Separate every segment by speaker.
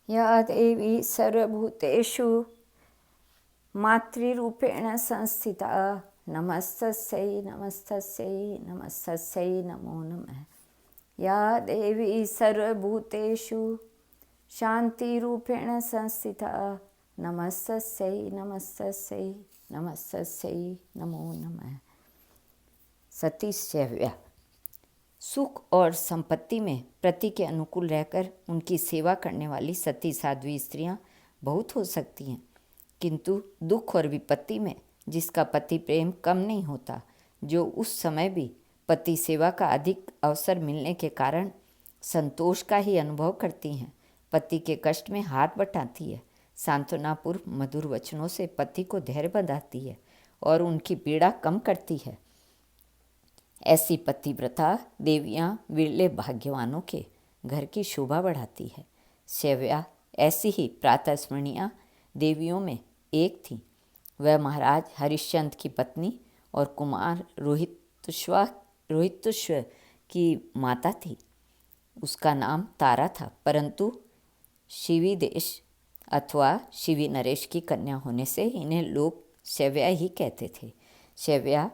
Speaker 1: या देवी सर्वभूतेषु मातृरूपेण संस्थिता नमस्तस्यै नमस्तस्यै नमस्तस्यै नमो नमः। या देवी सर्वभूतेषु शांतिरूपेण संस्थिता नमस्तस्यै नमस्तस्यै नमस्तस्यै नमो नमः। सती शैव्या। सुख और संपत्ति में पति के अनुकूल रहकर उनकी सेवा करने वाली सती साध्वी स्त्रियां बहुत हो सकती हैं, किंतु दुख और विपत्ति में जिसका पति प्रेम कम नहीं होता, जो उस समय भी पति सेवा का अधिक अवसर मिलने के कारण संतोष का ही अनुभव करती हैं, पति के कष्ट में हाथ बटाती है, सांत्वनापूर्व मधुर वचनों से पति को धैर्य बंधाती है और उनकी पीड़ा कम करती है, ऐसी पतिव्रता देवियाँ विरले भाग्यवानों के घर की शोभा बढ़ाती है। शैव्या ऐसी ही प्रातःस्मरणीय देवियों में एक थी। वह महाराज हरिश्चंद्र की पत्नी और कुमार रोहितश्व की माता थी। उसका नाम तारा था, परंतु शिवी देश अथवा शिवी नरेश की कन्या होने से इन्हें लोग शैव्या ही कहते थे। शैव्या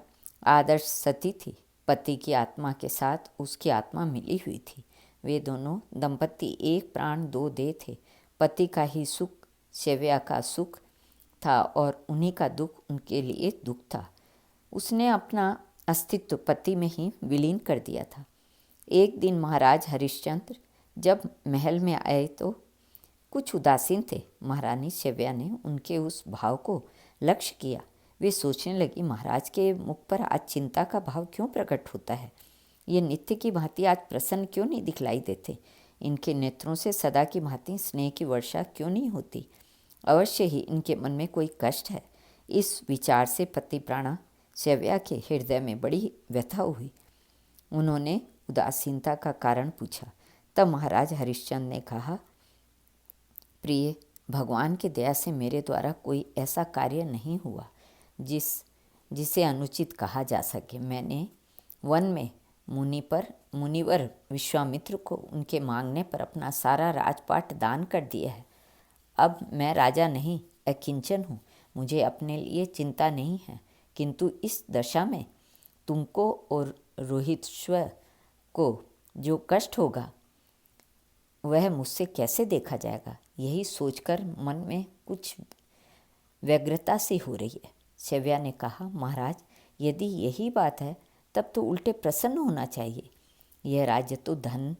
Speaker 1: आदर्श सती थी। पति की आत्मा के साथ उसकी आत्मा मिली हुई थी। वे दोनों दंपति एक प्राण दो देह थे। पति का ही सुख शैव्या का सुख था और उन्हीं का दुख उनके लिए दुख था। उसने अपना अस्तित्व पति में ही विलीन कर दिया था। एक दिन महाराज हरिश्चंद्र जब महल में आए तो कुछ उदासीन थे। महारानी शैव्या ने उनके उस भाव को लक्ष्य किया। वे सोचने लगी, महाराज के मुख पर आज चिंता का भाव क्यों प्रकट होता है? ये नित्य की भांति आज प्रसन्न क्यों नहीं दिखलाई देते? इनके नेत्रों से सदा की भांति स्नेह की वर्षा क्यों नहीं होती? अवश्य ही इनके मन में कोई कष्ट है। इस विचार से पति प्राणा शैव्या के हृदय में बड़ी व्यथा हुई। उन्होंने उदासीनता का कारण पूछा। तब महाराज हरिश्चंद्र ने कहा, प्रिय, भगवान की दया से मेरे द्वारा कोई ऐसा कार्य नहीं हुआ जिसे अनुचित कहा जा सके। मैंने वन में मुनिवर विश्वामित्र को उनके मांगने पर अपना सारा राजपाट दान कर दिया है। अब मैं राजा नहीं, अकिंचन हूँ। मुझे अपने लिए चिंता नहीं है, किंतु इस दशा में तुमको और रोहितश्व को जो कष्ट होगा वह मुझसे कैसे देखा जाएगा, यही सोचकर मन में कुछ व्यग्रता सी हो रही है। शैव्या ने कहा, महाराज, यदि यही बात है तब तो उल्टे प्रसन्न होना चाहिए। यह राज्य तो धन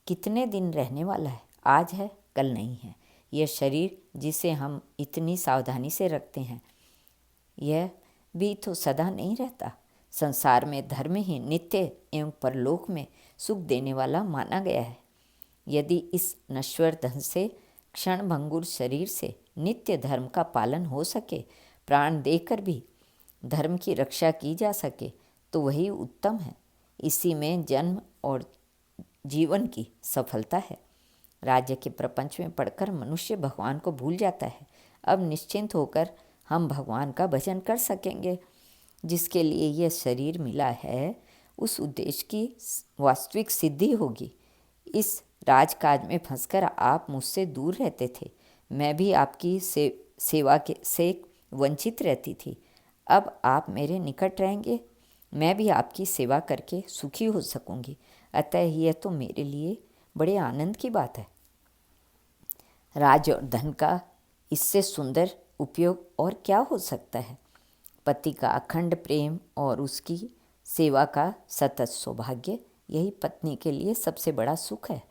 Speaker 1: कितने दिन रहने वाला है, आज है कल नहीं है। यह शरीर जिसे हम इतनी सावधानी से रखते हैं, यह भी तो सदा नहीं रहता। संसार में धर्म ही नित्य एवं परलोक में सुख देने वाला माना गया है। यदि इस नश्वर धन से क्षण भंगुर शरीर से नित्य धर्म का पालन हो सके, प्राण देकर भी धर्म की रक्षा की जा सके, तो वही उत्तम है। इसी में जन्म और जीवन की सफलता है। राज्य के प्रपंच में पढ़कर मनुष्य भगवान को भूल जाता है। अब निश्चिंत होकर हम भगवान का भजन कर सकेंगे। जिसके लिए यह शरीर मिला है, उस उद्देश्य की वास्तविक सिद्धि होगी। इस राजकाज में फंसकर आप मुझसे दूर रहते थे। मैं भी आपकी सेवा से वंचित रहती थी। अब आप मेरे निकट रहेंगे, मैं भी आपकी सेवा करके सुखी हो सकूंगी। अतः यह तो मेरे लिए बड़े आनंद की बात है। राज और धन का इससे सुंदर उपयोग और क्या हो सकता है? पति का अखंड प्रेम और उसकी सेवा का सतत सौभाग्य, यही पत्नी के लिए सबसे बड़ा सुख है।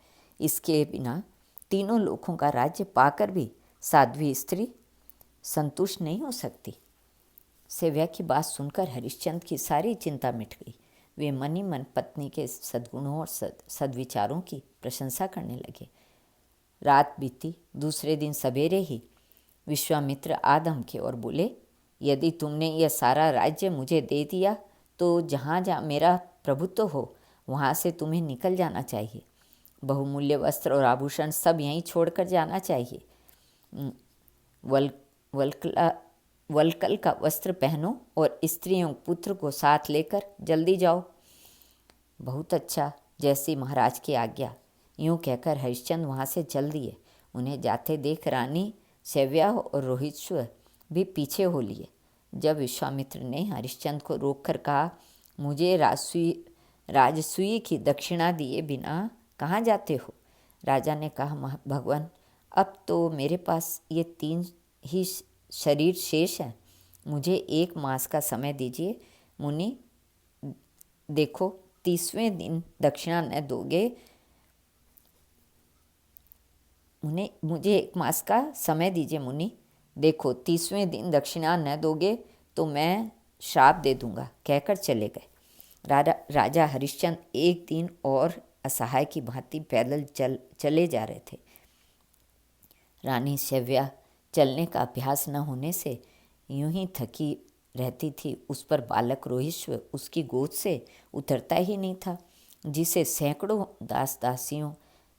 Speaker 1: इसके बिना तीनों लोकों का राज्य पाकर भी साध्वी स्त्री संतुष्ट नहीं हो सकती। शैव्या की बात सुनकर हरिश्चंद्र की सारी चिंता मिट गई। वे मन ही मन पत्नी के सद्गुणों और सद्विचारों की प्रशंसा करने लगे। रात बीती। दूसरे दिन सवेरे ही विश्वामित्र आदम के और बोले, यदि तुमने यह सारा राज्य मुझे दे दिया तो जहाँ जहाँ मेरा प्रभुत्व हो वहाँ से तुम्हें निकल जाना चाहिए। बहुमूल्य वस्त्र और आभूषण सब यहीं छोड़कर जाना चाहिए। वलकल का वस्त्र पहनो और स्त्रियों पुत्र को साथ लेकर जल्दी जाओ। बहुत अच्छा, जैसी महाराज की आज्ञा। यूँ कहकर हरिश्चंद्र वहाँ से चल दिए। उन्हें जाते देख रानी शैव्या और रोहितेश्वर भी पीछे हो लिए। जब विश्वामित्र ने हरिश्चंद्र को रोककर कहा, मुझे राजसूय की दक्षिणा दिए बिना कहाँ जाते हो? राजा ने कहा, भगवान, अब तो मेरे पास ये 3 ही शरीर शेष हैं। मुझे 1 मास का समय दीजिए। मुनि, देखो 30वें दिन दक्षिणा न दोगे, मुझे 1 मास का समय दीजिए मुनि। देखो 30वें दिन दक्षिणा न दोगे तो मैं श्राप दे दूंगा, कहकर चले गए। राजा हरिश्चंद्र एक दिन और असहाय की भांति पैदल चले जा रहे थे। रानी शैव्या चलने का अभ्यास न होने से यूं ही थकी रहती थी। उस पर बालक रोहिश्व उसकी गोद से उतरता ही नहीं था, जिसे सैकड़ों दास दासियों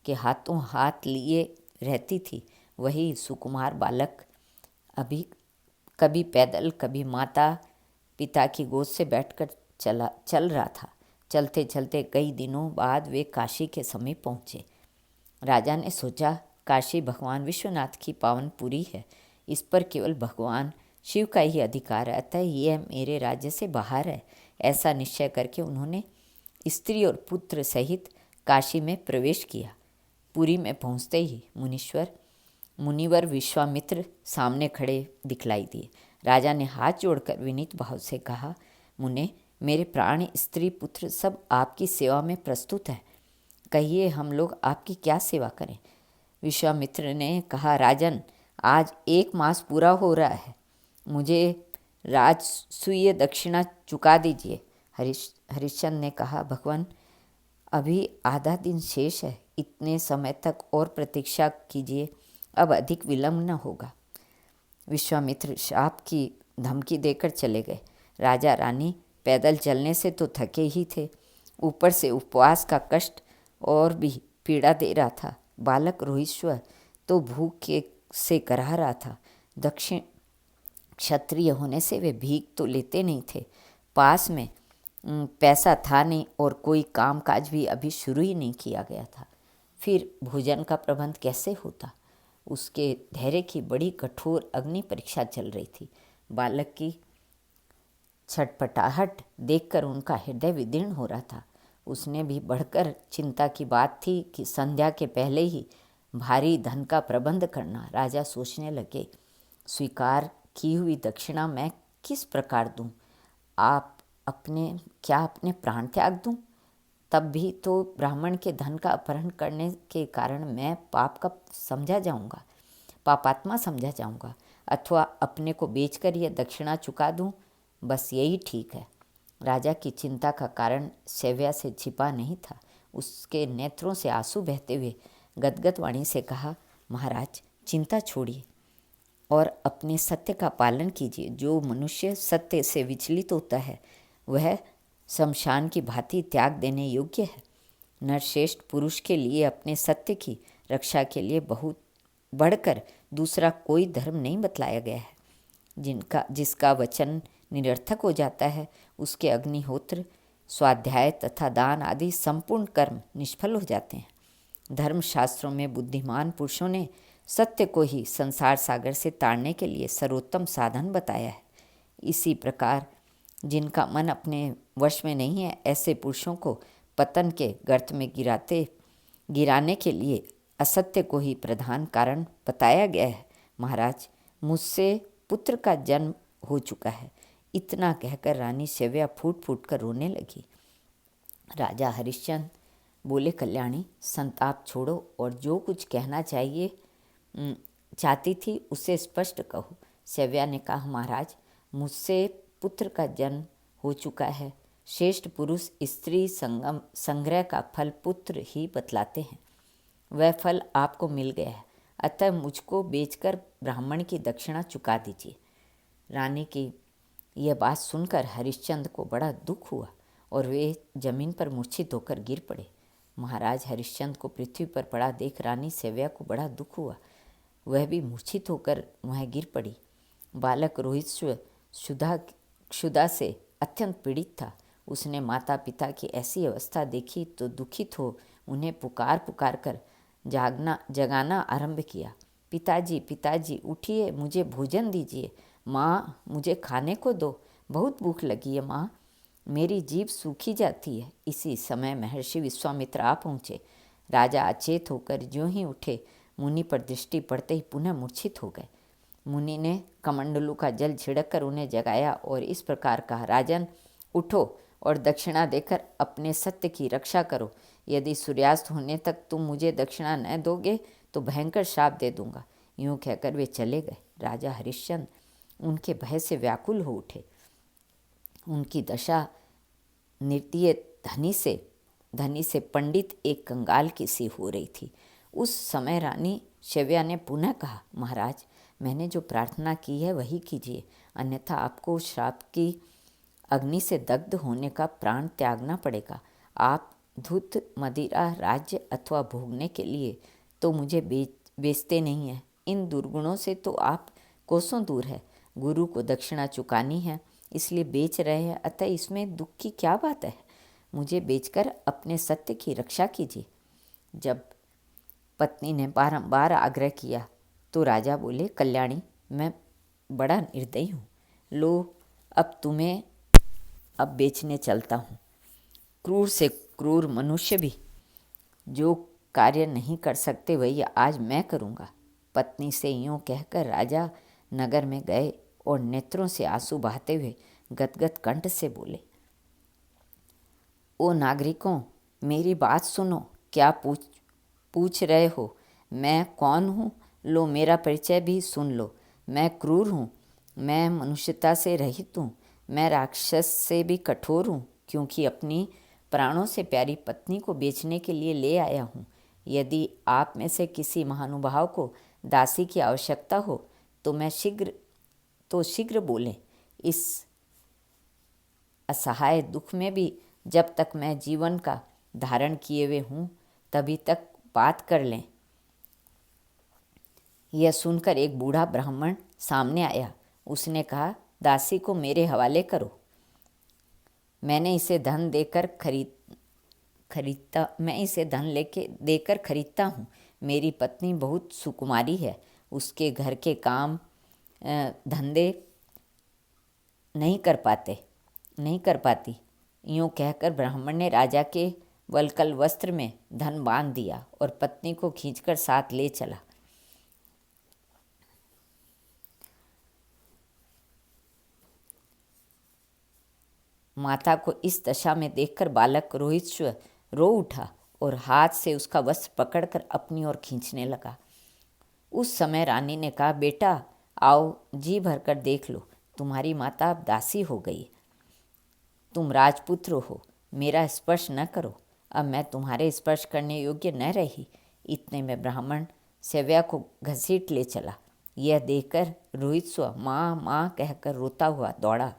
Speaker 1: के हाथों हाथ लिए रहती थी। वही सुकुमार बालक अभी कभी पैदल कभी माता पिता की गोद से बैठकर चल रहा था। चलते चलते कई दिनों बाद वे काशी के समीप पहुँचे। राजा ने सोचा, काशी भगवान विश्वनाथ की पावनपुरी है, इस पर केवल भगवान शिव का ही अधिकार है, अतः यह मेरे राज्य से बाहर है। ऐसा निश्चय करके उन्होंने स्त्री और पुत्र सहित काशी में प्रवेश किया। पुरी में पहुँचते ही मुनिवर विश्वामित्र सामने खड़े दिखलाई दिए। राजा ने हाथ जोड़कर विनीत भाव से कहा, मुने, मेरे प्राण स्त्री पुत्र सब आपकी सेवा में प्रस्तुत हैं। कहिए, हम लोग आपकी क्या सेवा करें? विश्वामित्र ने कहा, राजन, आज 1 मास पूरा हो रहा है, मुझे राजसूय दक्षिणा चुका दीजिए। हरिश्चंद्र ने कहा, भगवान, अभी आधा दिन शेष है, इतने समय तक और प्रतीक्षा कीजिए, अब अधिक विलम्ब न होगा। विश्वामित्र शाप की धमकी देकर चले गए। राजा रानी पैदल चलने से तो थके ही थे, ऊपर से उपवास का कष्ट और भी पीड़ा दे रहा था। बालक रोहिश्वर तो भूख से कराह रहा था। दक्षिण क्षत्रिय होने से वे भीख तो लेते नहीं थे। पास में पैसा था नहीं और कोई काम काज भी अभी शुरू ही नहीं किया गया था। फिर भोजन का प्रबंध कैसे होता? उसके धैर्य की बड़ी कठोर अग्नि परीक्षा चल रही थी। बालक की छटपटाहट देखकर उनका हृदय विदीर्ण हो रहा था। उसने भी बढ़कर चिंता की बात थी कि संध्या के पहले ही भारी धन का प्रबंध करना। राजा सोचने लगे, स्वीकार की हुई दक्षिणा मैं किस प्रकार दूं? अपने प्राण त्याग दूं? तब भी तो ब्राह्मण के धन का अपहरण करने के कारण मैं पापात्मा समझा जाऊंगा, अथवा अपने को बेचकर यह दक्षिणा चुका दूं, बस यही ठीक है। राजा की चिंता का कारण शैव्या से छिपा नहीं था। उसके नेत्रों से आंसू बहते हुए गदगद वाणी से कहा, महाराज, चिंता छोड़िए और अपने सत्य का पालन कीजिए। जो मनुष्य सत्य से विचलित होता है वह शमशान की भांति त्याग देने योग्य है। नरश्रेष्ठ पुरुष के लिए अपने सत्य की रक्षा के लिए बहुत बढ़कर दूसरा कोई धर्म नहीं बतलाया गया है। जिसका वचन निरर्थक हो जाता है, उसके अग्निहोत्र, स्वाध्याय तथा दान आदि संपूर्ण कर्म निष्फल हो जाते हैं। धर्मशास्त्रों में बुद्धिमान पुरुषों ने सत्य को ही संसार सागर से ताड़ने के लिए सर्वोत्तम साधन बताया है। इसी प्रकार जिनका मन अपने वश में नहीं है, ऐसे पुरुषों को पतन के गर्त में गिराने के लिए असत्य को ही प्रधान कारण बताया गया है। महाराज, मुझसे पुत्र का जन्म हो चुका है। इतना कहकर रानी शैव्या फूट फूट कर रोने लगी। राजा हरिश्चंद्र बोले, कल्याणी, संताप छोड़ो और जो कुछ कहना चाहती थी उसे स्पष्ट कहो। शैव्या ने कहा, महाराज, मुझसे पुत्र का जन्म हो चुका है। श्रेष्ठ पुरुष स्त्री संग्रह का फल पुत्र ही बतलाते हैं। वह फल आपको मिल गया है, अतः मुझको बेचकर ब्राह्मण की दक्षिणा चुका दीजिए। रानी की यह बात सुनकर हरिश्चंद्र को बड़ा दुख हुआ और वे जमीन पर मूर्छित होकर गिर पड़े। महाराज हरिश्चंद्र को पृथ्वी पर पड़ा देख रानी शैव्या को बड़ा दुख हुआ। वह भी मूर्छित होकर वहीं गिर पड़ी। बालक रोहित क्षुधा से अत्यंत पीड़ित था। उसने माता पिता की ऐसी अवस्था देखी तो दुखित हो उन्हें पुकार कर जगाना आरंभ किया। पिताजी पिताजी उठिए, मुझे भोजन दीजिए। माँ मुझे खाने को दो, बहुत भूख लगी है माँ, मेरी जीभ सूखी जाती है। इसी समय महर्षि विश्वामित्र आ पहुँचे। राजा अचेत होकर ज्यों ही उठे, मुनि पर दृष्टि पड़ते ही पुनः मूर्छित हो गए। मुनि ने कमंडलू का जल छिड़ककर उन्हें जगाया और इस प्रकार कहा, राजन उठो और दक्षिणा देकर अपने सत्य की रक्षा करो। यदि सूर्यास्त होने तक तुम मुझे दक्षिणा न दोगे तो भयंकर श्राप दे दूंगा। यूँ कहकर वे चले गए। राजा हरिश्चंद्र उनके भय से व्याकुल हो उठे। उनकी दशा नृत्य धनी से पंडित एक कंगाल की सी हो रही थी। उस समय रानी शव्या ने पुनः कहा, महाराज मैंने जो प्रार्थना की है वही कीजिए, अन्यथा आपको श्राप की अग्नि से दग्ध होने का प्राण त्यागना पड़ेगा। आप धूत मदिरा राज्य अथवा भोगने के लिए तो मुझे बेचते नहीं हैं। इन दुर्गुणों से तो आप कोसों दूर है। गुरु को दक्षिणा चुकानी है इसलिए बेच रहे हैं, अतः इसमें दुख की क्या बात है। मुझे बेचकर अपने सत्य की रक्षा कीजिए। जब पत्नी ने बारंबार आग्रह किया तो राजा बोले, कल्याणी मैं बड़ा निर्दयी हूँ, लो अब बेचने चलता हूँ। क्रूर से क्रूर मनुष्य भी जो कार्य नहीं कर सकते वही आज मैं करूँगा। पत्नी से यूँ कहकर राजा नगर में गए और नेत्रों से आंसू बहाते हुए गदगद कंठ से बोले, ओ नागरिकों मेरी बात सुनो। क्या पूछ रहे हो मैं कौन हूँ? लो मेरा परिचय भी सुन लो। मैं क्रूर हूँ, मैं मनुष्यता से रहित हूँ, मैं राक्षस से भी कठोर हूँ, क्योंकि अपनी प्राणों से प्यारी पत्नी को बेचने के लिए ले आया हूँ। यदि आप में से किसी महानुभाव को दासी की आवश्यकता हो तो शीघ्र बोलें। इस असहाय दुख में भी जब तक मैं जीवन का धारण किए हुए हूँ तभी तक बात कर लें। यह सुनकर एक बूढ़ा ब्राह्मण सामने आया। उसने कहा, दासी को मेरे हवाले करो। मैंने इसे धन देकर खरीदता हूँ। मेरी पत्नी बहुत सुकुमारी है, उसके घर के काम धंधे नहीं कर पाती। यूँ कहकर ब्राह्मण ने राजा के वल्कल वस्त्र में धन बांध दिया और पत्नी को खींचकर साथ ले चला। माता को इस दशा में देखकर बालक रोहितश्व रो उठा और हाथ से उसका वस्त्र पकड़कर अपनी ओर खींचने लगा। उस समय रानी ने कहा, बेटा आओ जी भरकर देख लो, तुम्हारी माता अब दासी हो गई। तुम राजपुत्र हो, मेरा स्पर्श न करो, अब मैं तुम्हारे स्पर्श करने योग्य न रही। इतने में ब्राह्मण शव्या को घसीट ले चला। यह देखकर रोहितश्व माँ माँ कहकर रोता हुआ दौड़ा।